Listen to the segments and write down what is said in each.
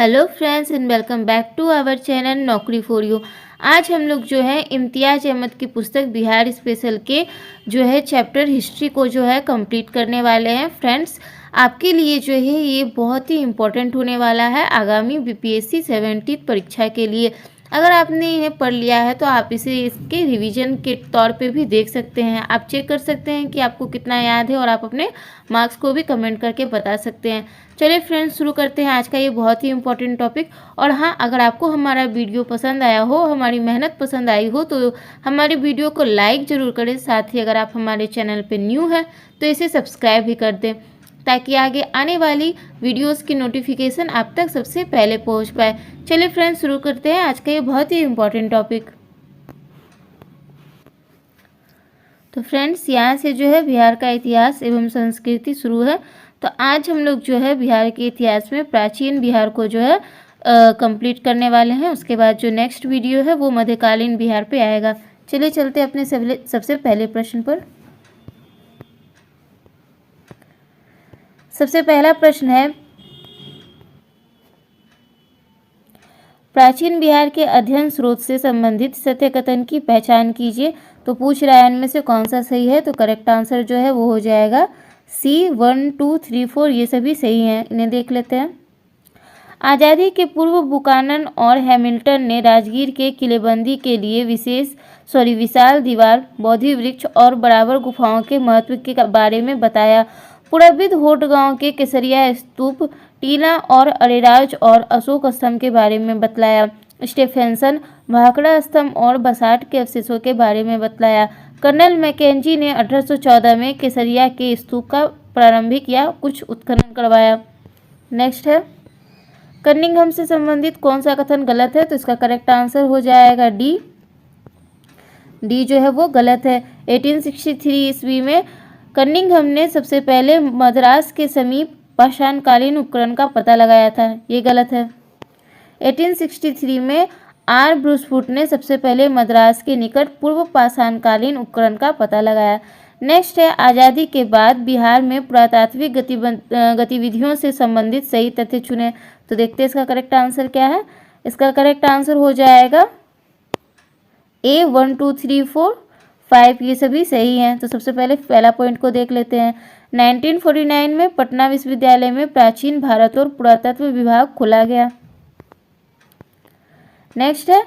Hello friends and welcome back to our channel Naukri for you. आज हम लोग जो है इम्तियाज़ अहमद की पुस्तक बिहार स्पेशल के जो है चैप्टर हिस्ट्री को जो है कंप्लीट करने वाले हैं। फ्रेंड्स, आपके लिए जो है ये बहुत ही इम्पोर्टेंट होने वाला है आगामी बीपीएससी 70 परीक्षा के लिए। अगर आपने इन्हें पढ़ लिया है तो आप इसे इसके रिवीजन के तौर पे भी देख सकते हैं। आप चेक कर सकते हैं कि आपको कितना याद है और आप अपने मार्क्स को भी कमेंट करके बता सकते हैं। चलिए फ्रेंड्स, शुरू करते हैं आज का ये बहुत ही इंपॉर्टेंट टॉपिक। और हाँ, अगर आपको हमारा वीडियो पसंद आया हो, हमारी मेहनत पसंद आई हो तो हमारी वीडियो को लाइक ज़रूर करें। साथ ही अगर आप हमारे चैनल पे न्यू हैं तो इसे सब्सक्राइब भी कर दें ताकि आगे आने वाली वीडियोस की नोटिफिकेशन आप तक सबसे पहले पहुंच पाए। चलिए फ्रेंड्स, शुरू करते हैं आज का ये बहुत ही इम्पोर्टेंट टॉपिक। तो फ्रेंड्स, यहाँ से जो है बिहार का इतिहास एवं संस्कृति शुरू है। तो आज हम लोग जो है बिहार के इतिहास में प्राचीन बिहार को जो है कंप्लीट करने वाले हैं। उसके बाद जो नेक्स्ट वीडियो है वो मध्यकालीन बिहार पे आएगा। चलिए चलते हैं अपने सबसे पहले प्रश्न पर। सबसे पहला प्रश्न है, प्राचीन बिहार के अध्ययन स्रोत से संबंधित सत्य कथन की पहचान कीजिए। तो पूछ रहा है इनमें से कौन सा सही है। तो करेक्ट आंसर जो है वो हो जाएगा सी। 1, 2, 3, 4 ये सभी सही हैं। इन्हें देख लेते हैं। आज़ादी के पूर्व बुकानन और हैमिल्टन ने राजगीर के किलेबंदी के लिए विशाल दीवार, बोधि वृक्ष और बराबर गुफाओं के महत्व के बारे में बताया। पुराविद होट गांव के केसरिया स्तूप, टीला और अरेराज और अशोक स्तंभ के बारे में बतलाया। स्टेफेंसन भाखड़ा स्तंभ और बसाठ के अवशेषों के बारे में बतलाया। कर्नल मैकेंजी ने 1814 में केसरिया के स्तूप का प्रारंभिक या कुछ उत्खनन करवाया। नेक्स्ट है, कनिंघम से संबंधित कौन सा कथन गलत है। तो इसका करेक्ट आंसर हो जाएगा डी जो है वो गलत है। 1863 ईस्वी में कनिंघम ने सबसे पहले मद्रास के समीप पाषाणकालीन उपकरण का पता लगाया था। ये गलत है। 1863 में आर ब्रूसफुट ने सबसे पहले मद्रास के निकट पूर्व पाषाणकालीन उपकरण का पता लगाया। नेक्स्ट है, आज़ादी के बाद बिहार में पुरातात्विक गतिविधियों से संबंधित सही तथ्य चुने। तो देखते हैं इसका करेक्ट आंसर क्या है। इसका करेक्ट आंसर हो जाएगा ए। 1, 2, 3, 4, 5 ये सभी सही हैं। तो सबसे पहले पहला पॉइंट को देख लेते हैं। 1949 में पटना विश्वविद्यालय में प्राचीन भारत और पुरातत्व विभाग खोला गया। नेक्स्ट है,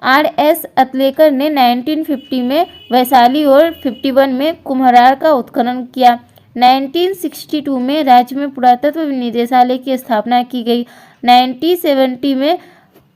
R.S. अतलेकर ने 1950 में वैशाली और 51 में कुम्हरार का उत्खनन किया। 1962 में राज्य में पुरातत्व निदेशालय की स्थापना की गई। 1970 में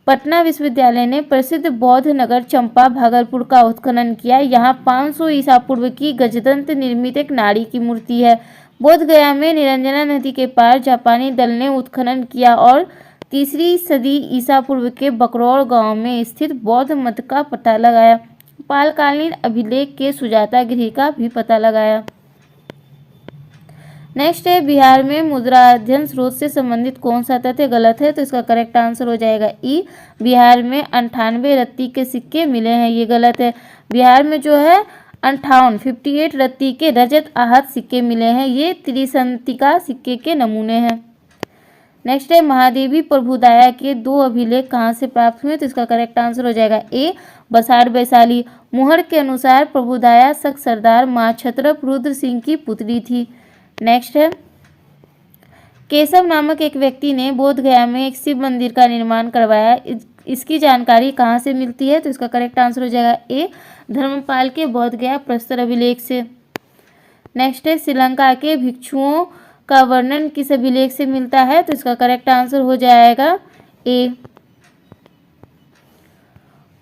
पटना विश्वविद्यालय ने प्रसिद्ध बौद्ध नगर चंपा भागलपुर का उत्खनन किया। यहाँ 500 ईसा पूर्व की गजदंत निर्मित एक नारी की मूर्ति है। बोध गया में निरंजना नदी के पार जापानी दल ने उत्खनन किया और 3री सदी ईसा पूर्व के बकरौर गांव में स्थित बौद्ध मठ का पता लगाया। पालकालीन अभिलेख के सुजाता गृह का भी पता लगाया। नेक्स्ट है, बिहार में मुद्रा अध्ययन स्रोत से संबंधित कौन सा तथ्य गलत है। तो इसका करेक्ट आंसर हो जाएगा ई। बिहार में 98 रत्ती के सिक्के मिले हैं। ये गलत है। बिहार में जो है 58 रत्ती के रजत आहत सिक्के मिले हैं। ये त्रिसंतिका सिक्के के नमूने हैं। नेक्स्ट है, महादेवी प्रभुदाया के 2 अभिलेख कहाँ से प्राप्त हुए। तो इसका करेक्ट आंसर हो जाएगा ए। बसाड़ वैशाली। मुहर के अनुसार प्रभुदाया शक सरदार माँ छत्रप रुद्र सिंह की पुत्री थी। नेक्स्ट है, केशव नामक एक व्यक्ति ने बोध गया में एक शिव मंदिर का निर्माण करवाया। इसकी जानकारी कहाँ से मिलती है। तो इसका करेक्ट आंसर हो जाएगा ए। धर्मपाल के बोध गया प्रस्तर अभिलेख से। नेक्स्ट है, श्रीलंका के भिक्षुओं का वर्णन किस अभिलेख से मिलता है। तो इसका करेक्ट आंसर हो जाएगा ए।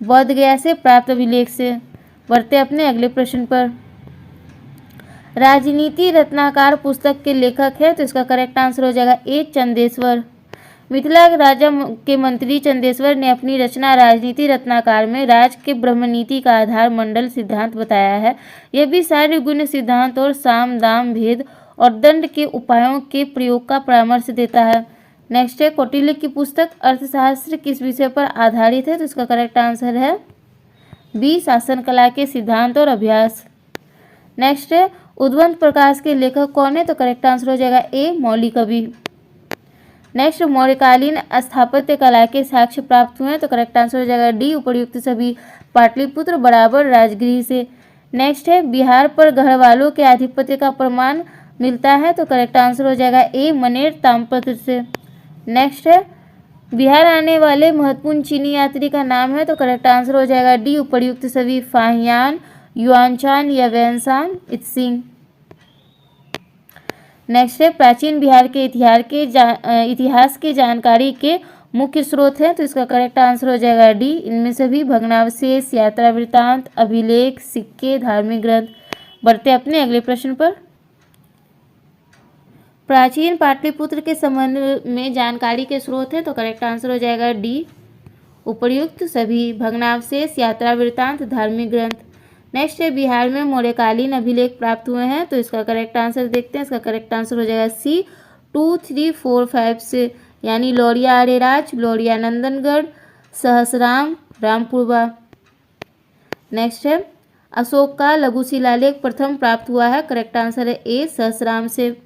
बोध गया से प्राप्त अभिलेख से। बढ़ते अपने अगले प्रश्न पर। राजनीति रत्नाकर पुस्तक के लेखक है। तो इसका करेक्ट आंसर हो जाएगा ए। चंदेश्वर। मिथिला राजा के मंत्री चंदेश्वर ने अपनी रचना राजनीति रत्नाकर में राज के ब्रह्मनीति का आधार मंडल सिद्धांत बताया है। यह भी सारे गुण सिद्धांत और साम दाम भेद और दंड के उपायों के प्रयोग का परामर्श देता है। नेक्स्ट है, कौटिल्य की पुस्तक अर्थशास्त्र किस विषय पर आधारित है। तो इसका करेक्ट आंसर है बी। शासन कला के सिद्धांत और अभ्यास। नेक्स्ट है, उद्वंत प्रकाश के लेखक कौन है। तो करेक्ट आंसर हो जाएगा ए। मौलिक कवि। नेक्स्ट, मौर्यकालीन स्थापत्य कला के साक्ष्य प्राप्त हुए हैं, तो करेक्ट आंसर हो जाएगा डी, उपर्युक्त सभी पाटलिपुत्र बराबर राजगृह से। नेक्स्ट है, बिहार पर गढ़वालों के आधिपत्य का प्रमाण मिलता है, तो करेक्ट आंसर हो जाएगा ए, मनेर ताम्रपत्र से। नेक्स्ट है, बिहार आने वाले महत्वपूर्ण चीनी यात्री का नाम है, तो करेक्ट आंसर हो जाएगा डी, उपर्युक्त सभी फाहियान, युआनचान या वैनसान इत्सिंग। नेक्स्ट है, प्राचीन बिहार के इतिहास की जानकारी के मुख्य स्रोत हैं, तो इसका करेक्ट आंसर हो जाएगा डी, इनमें से भी भग्नावशेष, यात्रा वृत्तांत, अभिलेख, सिक्के, धार्मिक ग्रंथ। बढ़ते अपने अगले प्रश्न पर। प्राचीन पाटलिपुत्र के संबंध में जानकारी के स्रोत हैं, तो करेक्ट आंसर हो जाएगा डी, उपर्युक्त सभी भग्नावशेष, यात्रा वृत्तांत, धार्मिक ग्रंथ। नेक्स्ट है, बिहार में मौर्यकालीन अभिलेख प्राप्त हुए हैं, तो इसका करेक्ट आंसर देखते हैं। इसका करेक्ट आंसर हो जाएगा सी, 2, 3, 4, 5 से, यानी लौरिया आर्यराज, लौरिया नंदनगढ़, सहसराम, रामपुरवा। नेक्स्ट है, अशोक का लघु शिलालेख प्रथम प्राप्त हुआ है, करेक्ट आंसर है ए, सहसराम से।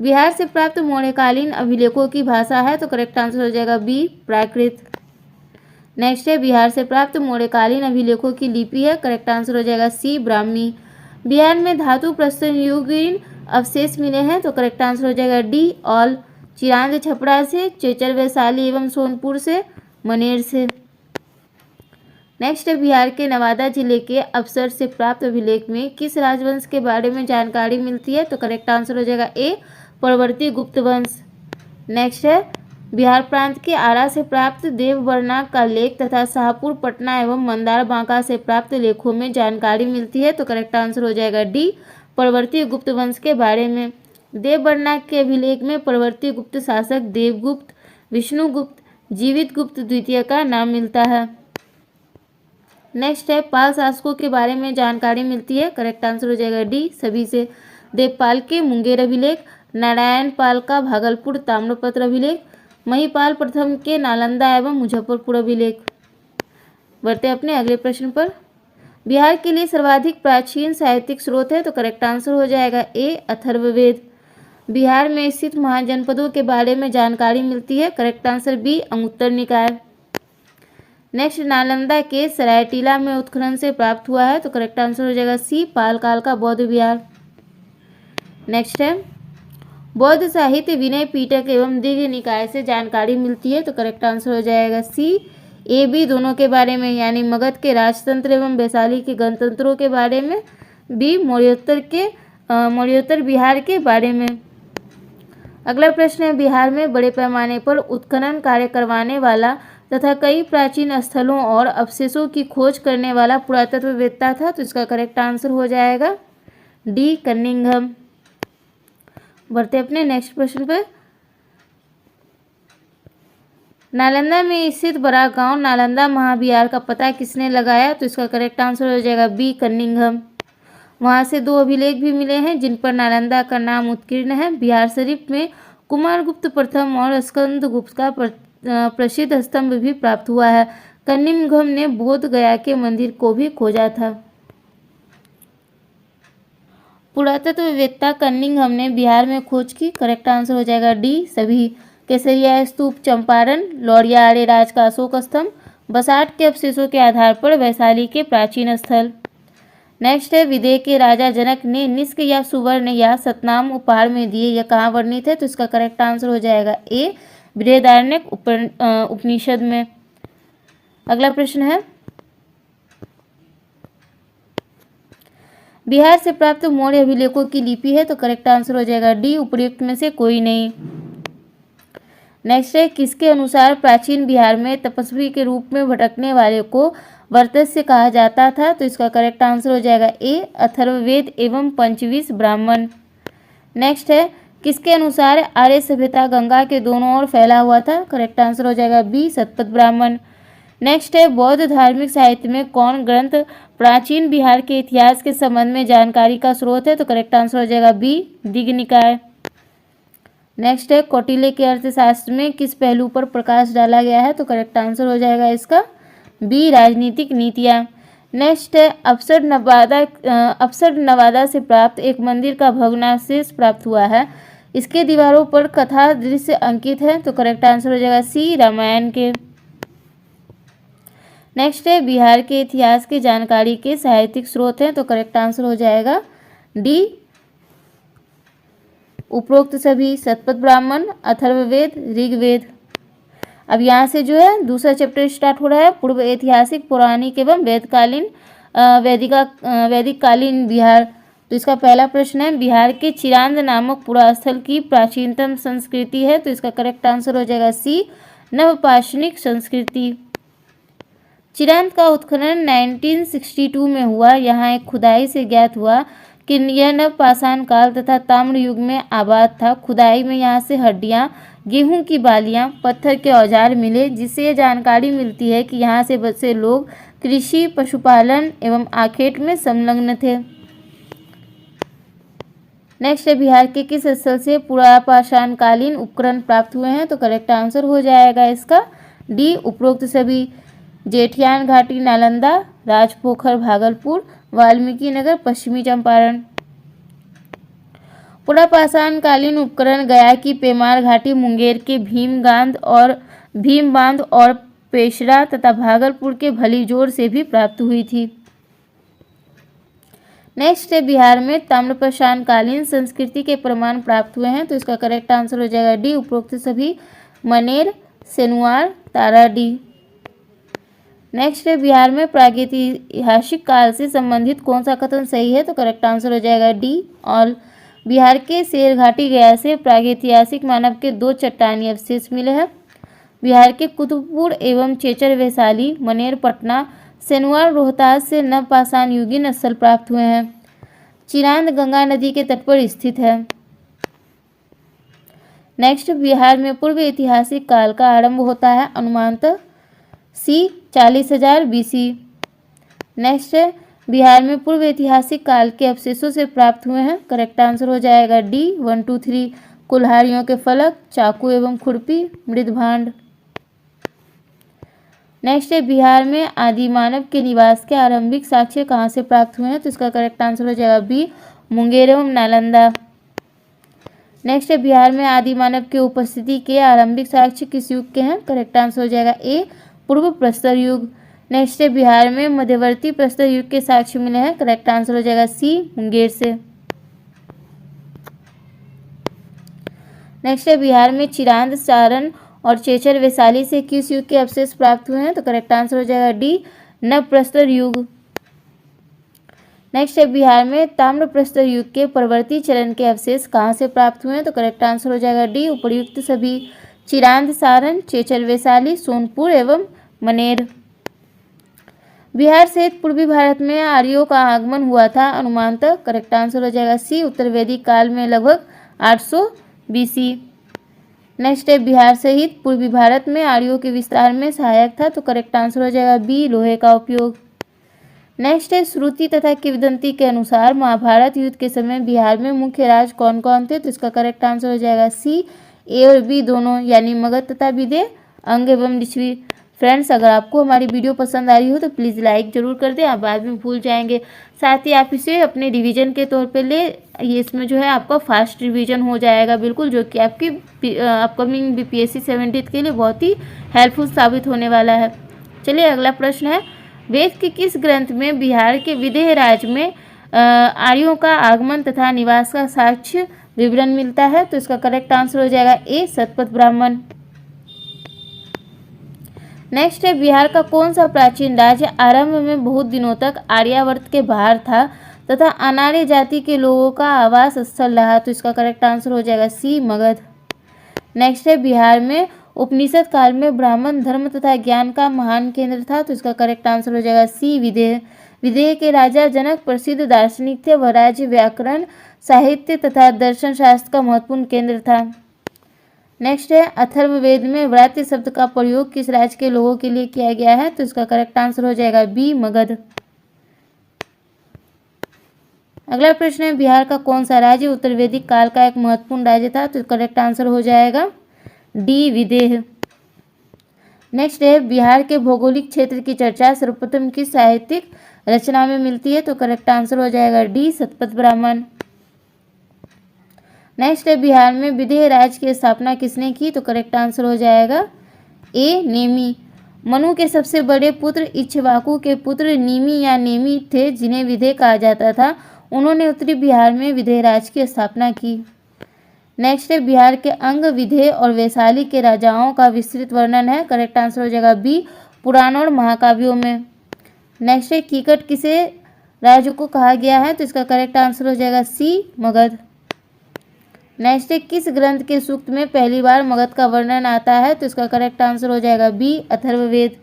बिहार से प्राप्त मौर्यकालीन अभिलेखों की भाषा है, तो करेक्ट आंसर हो जाएगा बी, प्राकृत। नेक्स्ट है, बिहार से प्राप्त मौर्यकालीन अभिलेखों की लिपि है, करेक्ट आंसर हो जाएगा सी, ब्राह्मी। बिहार में धातु प्रस्तरयुगीन अवशेष मिले हैं, तो करेक्ट आंसर हो जाएगा डी, ऑल। चिरांद छपरा से, चेचर वैशाली एवं सोनपुर से, मनेर से। नेक्स्ट है, बिहार के नवादा जिले के अफसर से प्राप्त अभिलेख में किस राजवंश के बारे में जानकारी मिलती है, तो करेक्ट आंसर हो जाएगा ए, परवर्ती गुप्त वंश। नेक्स्ट है, बिहार प्रांत के आरा से प्राप्त देवबर्मा का लेख तथा शाहपुर, पटना एवं मंदार बांका से प्राप्त लेखों में जानकारी मिलती है, तो करेक्ट आंसर हो जाएगा डी, परवर्ती गुप्त वंश के बारे में। देवबर्मा के अभिलेख में परवर्ती गुप्त शासक देवगुप्त, विष्णुगुप्त, जीवित गुप्त द्वितीय का नाम मिलता है। नेक्स्ट है, पाल शासकों के बारे में जानकारी मिलती है, करेक्ट आंसर हो जाएगा डी, सभी से। देवपाल के मुंगेर अभिलेख, नारायण पाल का भागलपुर ताम्रपत्र अभिलेख, महिपाल प्रथम के नालंदा एवं मुजफ्फरपुर अभिलेख। बढ़ते अपने अगले प्रश्न पर। बिहार के लिए सर्वाधिक प्राचीन साहित्यिक स्रोत है, तो करेक्ट आंसर हो जाएगा ए, अथर्ववेद। बिहार में स्थित महाजनपदों के बारे में जानकारी मिलती है, करेक्ट आंसर बी, अंगुत्तर निकाय। नेक्स्ट, नालंदा के सरायटीला में उत्खनन से प्राप्त हुआ है, तो करेक्ट आंसर हो जाएगा सी, पाल काल का बौद्ध विहार। नेक्स्ट है, बौद्ध साहित्य विनय पीटक एवं दीर्घ निकाय से जानकारी मिलती है, तो करेक्ट आंसर हो जाएगा सी, ए, बी दोनों के बारे में, यानी मगध के राजतंत्र एवं वैशाली के गणतंत्रों के बारे में, बी, मौर्योत्तर बिहार के बारे में। अगला प्रश्न है, बिहार में बड़े पैमाने पर उत्खनन कार्य करवाने वाला तथा कई प्राचीन स्थलों और अवशेषों की खोज करने वाला पुरातत्ववेत्ता था, तो इसका करेक्ट आंसर हो जाएगा डी, कनिंघम। बढ़ते अपने नेक्स्ट प्रश्न पर। नालंदा में स्थित बड़ा गांव नालंदा महाविहार का पता किसने लगाया, तो इसका करेक्ट आंसर हो जाएगा बी, कनिंघम। वहां से 2 अभिलेख भी मिले हैं जिन पर नालंदा का नाम उत्कीर्ण है। बिहार शरीफ में कुमारगुप्त प्रथम और स्कंदगुप्त का प्रसिद्ध स्तंभ भी प्राप्त हुआ है। कनिंघम ने बोध गया के मंदिर को भी खोजा था। पुरातत्ववेत्ता कनिंघम ने बिहार में खोज की, करेक्ट आंसर हो जाएगा डी, सभी। केसरिया स्तूप चंपारण, लौरिया आर्यराज का अशोक स्तंभ, बसाठ के अवशेषों के आधार पर वैशाली के प्राचीन स्थल। नेक्स्ट है, विदेह के राजा जनक ने निष्क या सुवर्ण या सतनाम उपहार में दिए, यह कहाँ वर्णित है, तो इसका करेक्ट आंसर हो जाएगा ए, बृहदारण्यक उपनिषद में। अगला प्रश्न है, बिहार से प्राप्त मौर्य अभिलेखों की लिपि है, तो करेक्ट आंसर हो जाएगा डी, उपर्युक्त में से कोई नहीं। नेक्स्ट है, किसके अनुसार प्राचीन बिहार में तपस्वी के रूप में भटकने वाले को वर्तस्य कहा जाता था, तो इसका करेक्ट आंसर हो जाएगा ए, अथर्ववेद एवं पंचविंश ब्राह्मण। नेक्स्ट है, किसके अनुसार आर्य सभ्यता गंगा के दोनों ओर फैला हुआ था, करेक्ट आंसर हो जाएगा बी, शतपथ ब्राह्मण। नेक्स्ट है, बौद्ध धार्मिक साहित्य में कौन ग्रंथ प्राचीन बिहार के इतिहास के संबंध में जानकारी का स्रोत है, तो करेक्ट आंसर हो जाएगा बी, दीघ निकाय। नेक्स्ट है, कौटिल्य के अर्थशास्त्र में किस पहलू पर प्रकाश डाला गया है, तो करेक्ट आंसर हो जाएगा इसका बी, राजनीतिक नीतियाँ। नेक्स्ट है, अफसर नवादा से प्राप्त एक मंदिर का भग्नावशेष प्राप्त हुआ है, इसके दीवारों पर कथा दृश्य अंकित है, तो करेक्ट आंसर हो जाएगा सी, रामायण के। नेक्स्ट है बिहार के इतिहास की जानकारी के साहित्यिक स्रोत हैं, तो करेक्ट आंसर हो जाएगा डी, उपरोक्त सभी, शतपथ ब्राह्मण, अथर्ववेद, ऋग्वेद। अब यहाँ से जो है दूसरा चैप्टर स्टार्ट हो रहा है, पूर्व ऐतिहासिक, पौराणिक एवं वैदिक कालीन बिहार। तो इसका पहला प्रश्न है, बिहार के चिरांद नामक पुरास्थल की प्राचीनतम संस्कृति है, तो इसका करेक्ट आंसर हो जाएगा सी, नवपाषाणिक संस्कृति। चिरांद का उत्खनन 1962 में हुआ। यहाँ एक खुदाई से ज्ञात हुआ कि यह नवपाषाण काल तथा ताम्र युग में आबाद था। खुदाई में यहाँ से हड्डियाँ, गेहूं की बालियाँ, पत्थर के औजार मिले, जिससे यह जानकारी मिलती है कि यहाँ से बसे लोग कृषि, पशुपालन एवं आखेट में संलग्न थे। नेक्स्ट है, बिहार के किस स्थल से पुरापाषाणकालीन उपकरण प्राप्त हुए हैं, तो करेक्ट आंसर हो जाएगा इसका डी, उपरोक्त सभी, जेठियान घाटी नालंदा, राजपोखर भागलपुर, वाल्मीकि नगर पश्चिमी चंपारण। पुरापाषाणकालीन उपकरण गया की पेमार घाटी, मुंगेर के भीम बांध और पेशरा तथा भागलपुर के भलीजोर से भी प्राप्त हुई थी। नेक्स्ट है, बिहार में ताम्रपाषाणकालीन संस्कृति के प्रमाण प्राप्त हुए हैं, तो इसका करेक्ट आंसर हो जाएगा डी, उपरोक्त सभी, मनेर, सेनुआर, ताराडी। नेक्स्ट है, बिहार में प्रागैतिहासिक काल से संबंधित कौन सा कथन सही है, तो करेक्ट आंसर हो जाएगा डी, ऑल। बिहार के शेरघाटी गया से प्रागैतिहासिक मानव के 2 चट्टानी अवशेष मिले हैं। बिहार के कुतुबपुर एवं चेचर वैशाली, मनेर पटना, सेनुआर रोहतास से नवपाषाण युगीन स्थल प्राप्त हुए हैं। चिरांद गंगा नदी के तट पर स्थित है। नेक्स्ट, बिहार में पूर्व ऐतिहासिक काल का आरंभ होता है अनुमानतः सी, 40,000 BC। नेक्स्ट है, बिहार में पूर्व ऐतिहासिक काल के अवशेषों से प्राप्त हुए हैं, करेक्ट आंसर हो जाएगा डी, 1, 2, 3, कुल्हाड़ियों के फलक, चाकू एवं खुरपी, मृदभांड। नेक्स्ट है, बिहार में आदि मानव के निवास के आरंभिक साक्ष्य कहाँ से प्राप्त हुए हैं, तो इसका करेक्ट आंसर हो जाएगा बी, मुंगेर एवं नालंदा। नेक्स्ट है, बिहार में आदि मानव के उपस्थिति के आरंभिक साक्ष्य किस युग के हैं, करेक्ट आंसर हो जाएगा ए, पूर्व प्रस्तर युग। नेक्स्ट है, बिहार में मध्यवर्ती प्रस्तर युग के साक्ष्य मिले हैं, करेक्ट आंसर हो जाएगा सी, मुंगेर से। नेक्स्ट है, बिहार में चिरांद, सारण और चेचर वैशाली से किस युग के अवशेष प्राप्त हुए हैं, तो करेक्ट आंसर हो जाएगा डी, नवप्रस्तर युग। नेक्स्ट है, बिहार में ताम्रप्रस्तर युग के परवर्ती चरण के अवशेष कहाँ से प्राप्त हुए हैं, तो करेक्ट आंसर हो जाएगा डी, उपर्युक्त सभी, चिरांद, सारण, चेचर वैशाली, सोनपुर एवं मनेर। बिहार सहित पूर्वी भारत में आर्यों का आगमन हुआ था अनुमानतः, करेक्ट आंसर हो जाएगा सी, उत्तर वैदिक काल में लगभग 800 BC। नेक्स्ट है, बिहार सहित पूर्वी भारत में आर्यों के विस्तार में सहायक था, तो करेक्ट आंसर हो जाएगा बी, लोहे का उपयोग। नेक्स्ट है, श्रुति तथा किंवदंती के अनुसार महाभारत युद्ध के समय बिहार में मुख्य राज कौन कौन थे, तो इसका करेक्ट आंसर हो जाएगा सी, ए और बी दोनों, यानी मगध तथा विदेह, अंग एवं लिच्छवी। फ्रेंड्स, अगर आपको हमारी वीडियो पसंद आ रही हो तो प्लीज़ लाइक ज़रूर कर दें, आप बाद में भूल जाएंगे। साथ ही आप इसे अपने रिवीजन के तौर पे ले, ये इसमें जो है आपका फास्ट रिवीजन हो जाएगा बिल्कुल, जो कि आपकी अपकमिंग BPSC 70 के लिए बहुत ही हेल्पफुल साबित होने वाला है। चलिए, अगला प्रश्न है, वेद के किस ग्रंथ में बिहार के विदेह राज्य में आर्यों का आगमन तथा निवास का साक्ष्य विवरण मिलता है, तो इसका करेक्ट आंसर हो जाएगा ए, शतपथ ब्राह्मण। नेक्स्ट है, बिहार का कौन सा प्राचीन राज्य आरंभ में बहुत दिनों तक आर्यावर्त के बाहर था तथा अनार्य जाति के लोगों का आवास स्थल रहा, तो इसका करेक्ट आंसर हो जाएगा सी, मगध। नेक्स्ट है, बिहार में उपनिषद काल में ब्राह्मण धर्म तथा ज्ञान का महान केंद्र था, तो इसका करेक्ट आंसर हो जाएगा सी, विदेह। विदेह के राजा जनक प्रसिद्ध दार्शनिक थे, वह राज्य व्याकरण, साहित्य तथा दर्शन शास्त्र का महत्वपूर्ण केंद्र था। नेक्स्ट है, अथर्ववेद में व्रात्य शब्द का प्रयोग किस राज्य के लोगों के लिए किया गया है, तो इसका करेक्ट आंसर हो जाएगा बी, मगध। अगला प्रश्न है, बिहार का कौन सा राज्य उत्तर वैदिक काल का एक महत्वपूर्ण राज्य था, तो करेक्ट आंसर हो जाएगा डी, विदेह। नेक्स्ट है, बिहार के भौगोलिक क्षेत्र की चर्चा सर्वप्रथम किस साहित्यिक रचना में मिलती है, तो करेक्ट आंसर हो जाएगा डी, शतपथ ब्राह्मण। नेक्स्ट है बिहार में विदेह राज की स्थापना किसने की, तो करेक्ट आंसर हो जाएगा ए नेमी। मनु के सबसे बड़े पुत्र इक्ष्वाकु के पुत्र नीमि या नेमी थे, जिन्हें विदेह कहा जाता था। उन्होंने उत्तरी बिहार में विदेह राज की स्थापना की। नेक्स्ट है बिहार के अंग, विदेह और वैशाली के राजाओं का विस्तृत वर्णन है। करेक्ट आंसर हो जाएगा बी, पुराण और महाकाव्यों में। नेक्स्ट है कीकट किसे राज्य को कहा गया है, तो इसका करेक्ट आंसर हो जाएगा सी, मगध। नेक्स्ट है किस ग्रंथ के सूक्त में पहली बार मगध का वर्णन आता है, तो इसका करेक्ट आंसर हो जाएगा बी, अथर्ववेद।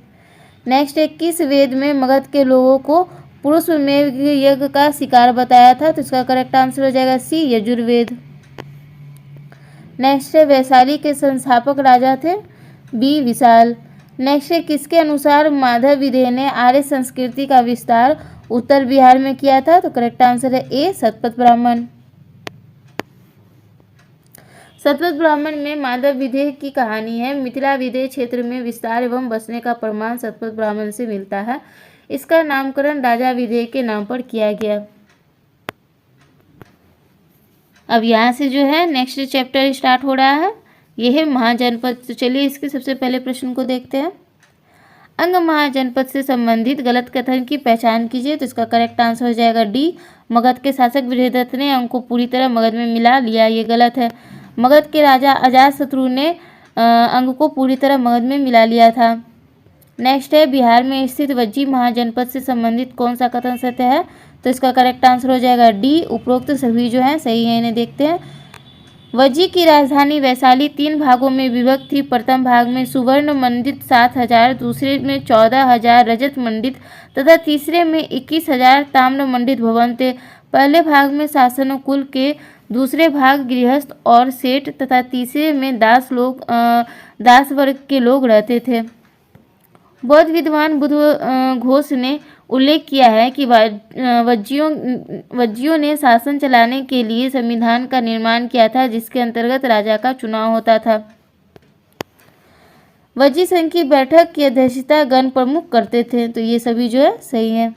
नेक्स्ट है किस वेद में मगध के लोगों को पुरुषमेव यज्ञ का शिकार बताया था, तो इसका करेक्ट आंसर हो जाएगा सी, यजुर्वेद। नेक्स्ट है वैशाली के संस्थापक राजा थे, बी, विशाल। नेक्स्ट है किसके अनुसार माधव विदेह ने आर्य संस्कृति का विस्तार उत्तर बिहार में किया था, तो करेक्ट आंसर है ए, सतपथ ब्राह्मण। सतपथ ब्राह्मण में माधव विदेह की कहानी है। मिथिला विदेह क्षेत्र में विस्तार एवं बसने का प्रमाण सतपथ ब्राह्मण से मिलता है। इसका नामकरण राजा विदेह के नाम पर किया गया। अब यहाँ से जो है नेक्स्ट चैप्टर स्टार्ट हो रहा है, यह है महाजनपद। तो चलिए इसके सबसे पहले प्रश्न को देखते हैं। अंग महाजनपद से संबंधित गलत कथन की पहचान कीजिए, तो इसका करेक्ट आंसर हो जाएगा डी, मगध के शासक बृहदत्त ने अंग को पूरी तरह मगध में मिला लिया, ये गलत है। मगध के राजा अजातशत्रु ने अंग को पूरी तरह मगध में मिला लिया था। नेक्स्ट है बिहार में स्थित वज्जी महाजनपद से संबंधित कौन सा कथन सत्य है, तो इसका करेक्ट आंसर हो जाएगा डी, उपरोक्त सभी जो है सही है। इन्हें देखते हैं। वज्जी की राजधानी वैशाली 3 भागों में विभक्त थी। प्रथम भाग में सुवर्ण मंडित 7,000, दूसरे में 14,000 रजत मंडित तथा तीसरे में 21,000 ताम्र मंडित भवन थे। पहले भाग में शासनकुल के, दूसरे भाग गृहस्थ और सेठ तथा तीसरे में दास वर्ग के लोग रहते थे। बौद्ध विद्वान बुद्ध घोष ने उल्लेख किया है कि वज्जियों ने शासन चलाने के लिए संविधान का निर्माण किया था, जिसके अंतर्गत राजा का चुनाव होता था। वज्जी संघ की बैठक की अध्यक्षता गण प्रमुख करते थे, तो ये सभी जो है सही है।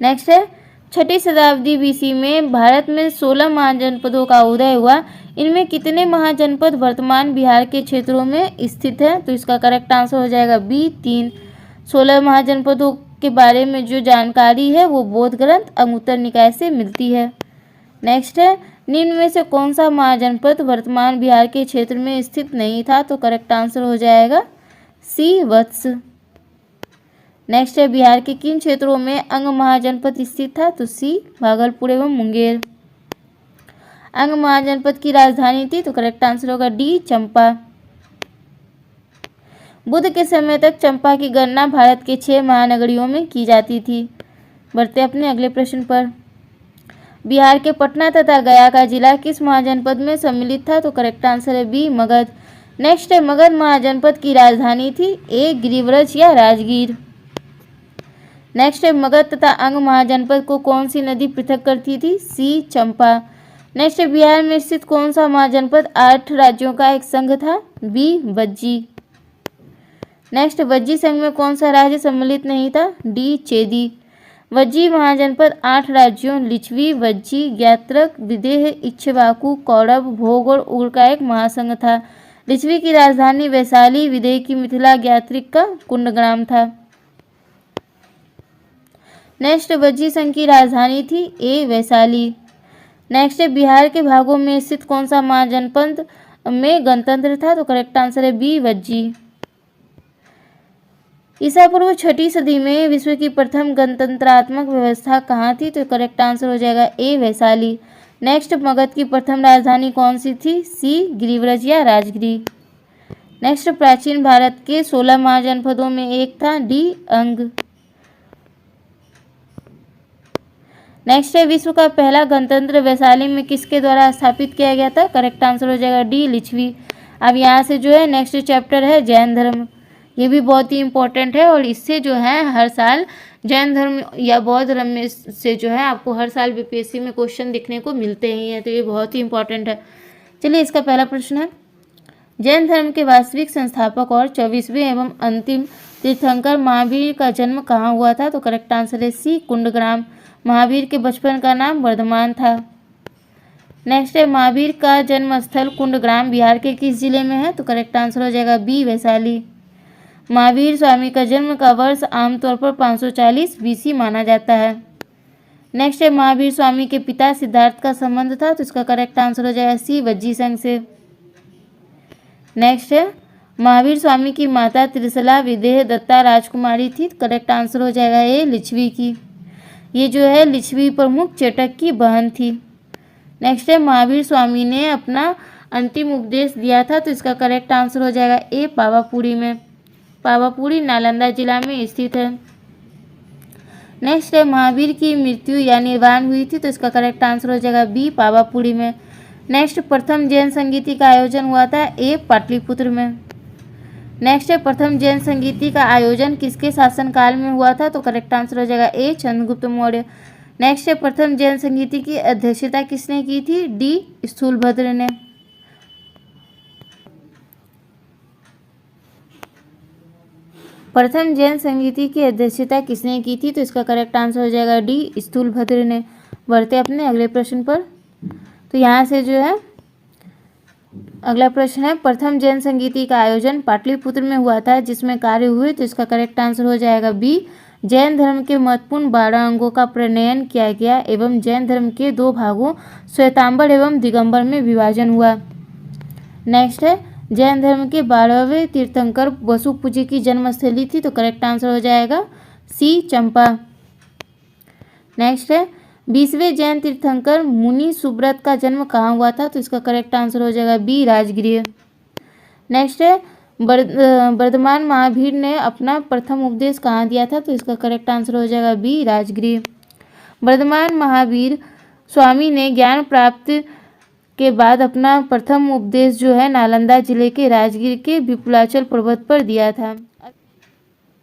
नेक्स्ट है 6ठी शताब्दी BC में भारत में 16 महाजनपदों का उदय हुआ। इनमें कितने महाजनपद वर्तमान बिहार के क्षेत्रों में स्थित है, तो इसका करेक्ट आंसर हो जाएगा बी, 3। 16 महाजनपदों के बारे में जो जानकारी है वो बौद्ध ग्रंथ अंगुत्तर निकाय से मिलती है। नेक्स्ट है निम्न में से कौन सा महाजनपद वर्तमान बिहार के क्षेत्र में स्थित नहीं था, तो करेक्ट आंसर हो जाएगा सी, वत्स। नेक्स्ट है बिहार के किन क्षेत्रों में अंग महाजनपद स्थित था, तो सी, भागलपुर एवं मुंगेर। अंग महाजनपद की राजधानी थी, तो करेक्ट आंसर होगा डी, चंपा। बुद्ध के समय तक चंपा की गणना भारत के 6 महानगरियों में की जाती थी। बढ़ते अपने अगले प्रश्न पर। बिहार के पटना तथा गया का जिला किस महाजनपद में सम्मिलित था, तो करेक्ट आंसर है बी, मगध। नेक्स्ट है मगध महाजनपद की राजधानी थी ए, गिरिव्रज या राजगीर। नेक्स्ट है मगध तथा अंग महाजनपद को कौन सी नदी पृथक करती थी, सी, चंपा। नेक्स्ट है बिहार में स्थित कौन सा महाजनपद 8 राज्यों का एक संघ था, बी, वज्जी। नेक्स्ट वज्जी संघ में कौन सा राज्य सम्मिलित नहीं था, डी, चेदी। वज्जी महाजनपद 8 राज्यों लिच्छवी, वज्जी, ज्ञात्रक, विदेह, इक्ष्वाकु, कौरव, भोग और उग्र का एक महासंघ था। लिच्छवी की राजधानी वैशाली, विदेह की मिथिला, ज्ञात्रिक का कुंडग्राम था। नेक्स्ट वज्जी संघ की राजधानी थी ए, वैशाली। नेक्स्ट बिहार के भागों में स्थित कौन सा महाजनपद में गणतंत्र था, तो करेक्ट आंसर है बी, वज्जी। ईसा पूर्व 6ठी सदी में विश्व की प्रथम गणतंत्रात्मक व्यवस्था कहाँ थी, तो करेक्ट आंसर हो जाएगा ए, वैशाली। नेक्स्ट मगध की प्रथम राजधानी कौन सी थी, सी, गिरिव्रज या राजगिरी। नेक्स्ट प्राचीन भारत के 16 महाजनपदों में एक था, डी, अंग। नेक्स्ट है विश्व का पहला गणतंत्र वैशाली में किसके द्वारा स्थापित किया गया था, करेक्ट आंसर हो जाएगा डी, लिच्छवी। अब यहाँ से जो है नेक्स्ट चैप्टर है जैन धर्म। ये भी बहुत ही इम्पोर्टेंट है और इससे जो है हर साल जैन धर्म या बौद्ध धर्म में से जो है आपको हर साल BPSC में क्वेश्चन दिखने को मिलते ही हैं, तो ये बहुत ही इम्पोर्टेंट है। चलिए इसका पहला प्रश्न है, जैन धर्म के वास्तविक संस्थापक और 24वें एवं अंतिम तीर्थंकर महावीर का जन्म कहाँ हुआ था, तो करेक्ट आंसर है सी, कुंडग्राम। महावीर के बचपन का नाम वर्धमान था। नेक्स्ट है महावीर का जन्म स्थल कुंडग्राम बिहार के किस जिले में है? तो करेक्ट आंसर हो जाएगा बी वैशाली। महावीर स्वामी का जन्म का वर्ष आमतौर पर 540 BC माना जाता है। नेक्स्ट है महावीर स्वामी के पिता सिद्धार्थ का संबंध था, तो इसका करेक्ट आंसर हो जाएगा सी वज्जी संघ से। नेक्स्ट है महावीर स्वामी की माता त्रिशला विदेह दत्ता राजकुमारी थी, करेक्ट आंसर हो जाएगा ए लिच्छवी की। ये जो है लिच्छवी प्रमुख चेटक की बहन थी। नेक्स्ट है महावीर स्वामी ने अपना अंतिम उपदेश दिया था, तो इसका करेक्ट आंसर हो जाएगा ए पावापुरी में। पावापुरी नालंदा जिला में स्थित है। नेक्स्ट है महावीर की मृत्यु या निर्वाण हुई थी, तो इसका करेक्ट आंसर हो जाएगा बी पावापुरी में। नेक्स्ट प्रथम जैन संगीति का आयोजन हुआ था ए पाटलिपुत्र में। नेक्स्ट है प्रथम जैन संगीति का आयोजन किसके शासनकाल में हुआ था? तो करेक्ट आंसर हो जाएगा ए चंद्रगुप्त मौर्य। नेक्स्ट है प्रथम जैन संगीति की अध्यक्षता किसने की थी? डी स्थूलभद्र ने। प्रथम जैन संगीति की अध्यक्षता किसने की थी? तो इसका करेक्ट आंसर हो जाएगा डी स्थूलभद्र ने। बढ़ते अपने अगले प्रश्न पर। तो यहाँ से जो है अगला प्रश्न है प्रथम जैन संगीति का आयोजन पाटलिपुत्र में हुआ था जिसमें कार्य हुए, तो इसका करेक्ट आंसर हो जाएगा बी। जैन धर्म के महत्वपूर्ण 12 अंगों का प्रणयन किया गया एवं जैन धर्म के 2 भागों श्वेतांबर एवं दिगंबर में विभाजन हुआ। नेक्स्ट है जैन धर्म के 12वें तीर्थंकर वसुपूजी की जन्मस्थली थी, तो करेक्ट आंसर हो जाएगा सी चंपा। नेक्स्ट है 20वें जैन तीर्थंकर मुनि सुब्रत का जन्म कहाँ हुआ था? तो इसका करेक्ट आंसर हो जाएगा बी राजगृह। नेक्स्ट है वर्धमान महावीर ने अपना प्रथम उपदेश कहाँ दिया था? तो इसका करेक्ट आंसर हो जाएगा बी राजगृह। वर्धमान महावीर स्वामी ने ज्ञान प्राप्त के बाद अपना प्रथम उपदेश जो है नालंदा जिले के राजगीर के विपुलाचल पर्वत पर दिया था।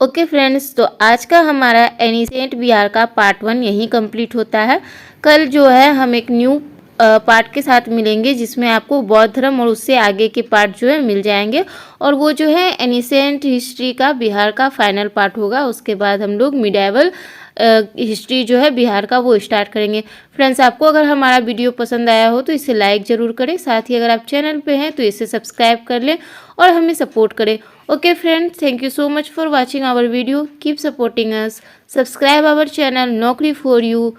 ओके फ्रेंड्स, तो आज का हमारा एनिसेंट बिहार का पार्ट 1 यहीं कंप्लीट होता है। कल जो है हम एक न्यू पार्ट के साथ मिलेंगे जिसमें आपको बौद्ध धर्म और उससे आगे के पार्ट जो है मिल जाएंगे, और वो जो है एनिसेंट हिस्ट्री का बिहार का फाइनल पार्ट होगा। उसके बाद हम लोग मिडाइवल हिस्ट्री जो है बिहार का वो स्टार्ट करेंगे। फ्रेंड्स, आपको अगर हमारा वीडियो पसंद आया हो तो इसे लाइक ज़रूर करें, साथ ही अगर आप चैनल पे हैं तो इसे सब्सक्राइब कर लें और हमें सपोर्ट करें। Okay friends, thank you so much for watching our video. Keep supporting us, subscribe our channel Naukri for you.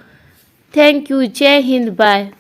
Thank you. जय हिंद। बाय।